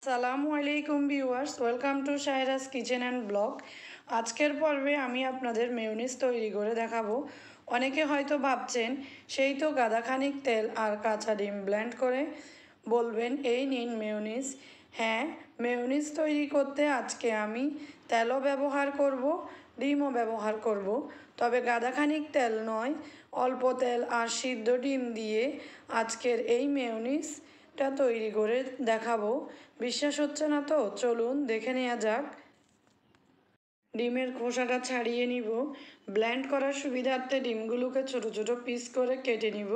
আসসালামু আলাইকুম viewers, welcome to Shaira's kitchen and blog. আজকের পর্বে আমি আপনাদের মেয়োনিজ তৈরি করে দেখাবো। অনেকে হয়তো ভাবছেন সেই তো গাদাখানিক তেল আর কাঁচা ডিম ব্লেন্ড করে বলবেন এই নিন মেয়োনিজ। হ্যাঁ, মেয়োনিজ তৈরি করতে আজকে আমি তেলও ব্যবহার করব, ডিমও ব্যবহার করব, তবে গাদাখানিক তেল নয়, অল্প তেল আর সিদ্ধ ডিম দিয়ে আজকের এই মেয়োনিজটা তৈরি করে দেখাবো। বিশ্বাস হচ্ছে না তো? চলুন দেখে নেওয়া যাক। ডিমের খোসাটা ছাড়িয়ে নিব। ব্লেন্ড করার সুবিধার্থে ডিমগুলোকে ছোট ছোট পিস করে কেটে নিব।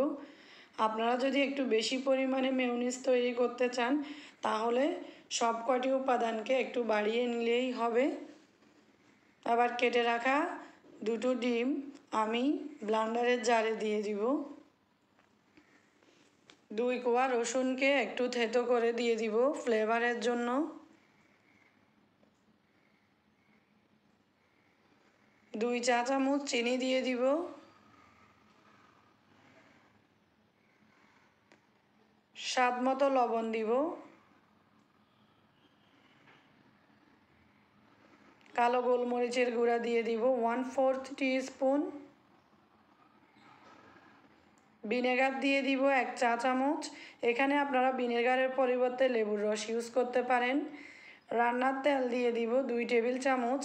আপনারা যদি একটু বেশি পরিমাণে মেয়োনিজ তৈরি করতে চান তাহলে সব কটি উপাদানকে একটু বাড়িয়ে নিলেই হবে। আবার কেটে রাখা দুটো ডিম আমি ব্লেন্ডারের জারে দিয়ে দিব। 2 কোয়া রসুনকে একটু থেতো করে দিয়ে দিব ফ্লেভারের জন্য। 2 চা চামচ চিনি দিয়ে দিব। স্বাদ মতো লবণ দিব। কালো গোলমরিচের গুঁড়া দিয়ে দিব 1/4 টিস্পুন। ভিনেগার দিয়ে দিব 1 চা চামচ। এখানে আপনারা ভিনেগারের পরিবর্তে লেবুর রস ইউজ করতে পারেন। রান্নার তেল দিয়ে দিব 2 টেবিল চামচ।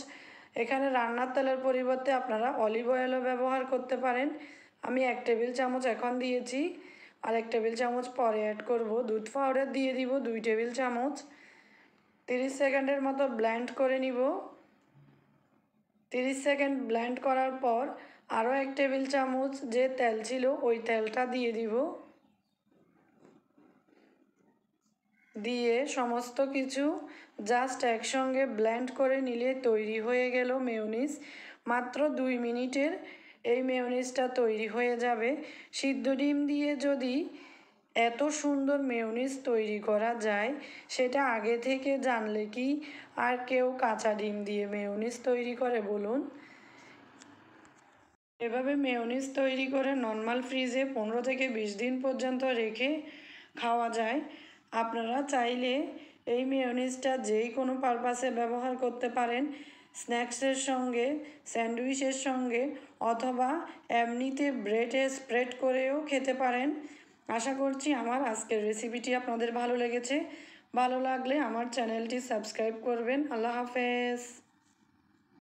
এখানে রান্নার তেলের পরিবর্তে আপনারা অলিভ অয়েলও ব্যবহার করতে পারেন। আমি 1 টেবিল চামচ এখন দিয়েছি, আর 1 টেবিল চামচ পরে অ্যাড করব। দুধ পাউডার দিয়ে দিব 2 টেবিল চামচ। 30 সেকেন্ডের মতো ব্লেন্ড করে নিব। 30 সেকেন্ড ব্লেন্ড করার পর আরও 1 টেবিল চামচ যে তেল ছিল ওই তেলটা দিয়ে দিব। দিয়ে সমস্ত কিছু জাস্ট একসঙ্গে ব্লেন্ড করে নিলে তৈরি হয়ে গেল মেয়োনিজ। মাত্র 2 মিনিটের এই মেয়োনিজটা তৈরি হয়ে যাবে। সিদ্ধ ডিম দিয়ে যদি এত সুন্দর মেয়োনিজ তৈরি করা যায় সেটা আগে থেকে জানলে কি আর কেউ কাঁচা ডিম দিয়ে মেয়োনিজ তৈরি করে বলুন? এভাবে মেয়োনিজ তৈরি করে নর্মাল ফ্রিজে 15 থেকে 20 দিন পর্যন্ত রেখে খাওয়া যায়। আপনারা চাইলে এই মেয়োনিজটা যেই কোনো পারপাসে ব্যবহার করতে পারেন, স্ন্যাক্সের সঙ্গে, স্যান্ডউইচের সঙ্গে, অথবা এমনিতে ব্রেডে স্প্রেড করেও খেতে পারেন। আশা করছি আমার আজকের রেসিপিটি আপনাদের ভালো লেগেছে। ভালো লাগলে আমার চ্যানেলটি সাবস্ক্রাইব করবেন। আল্লাহ হাফেজ।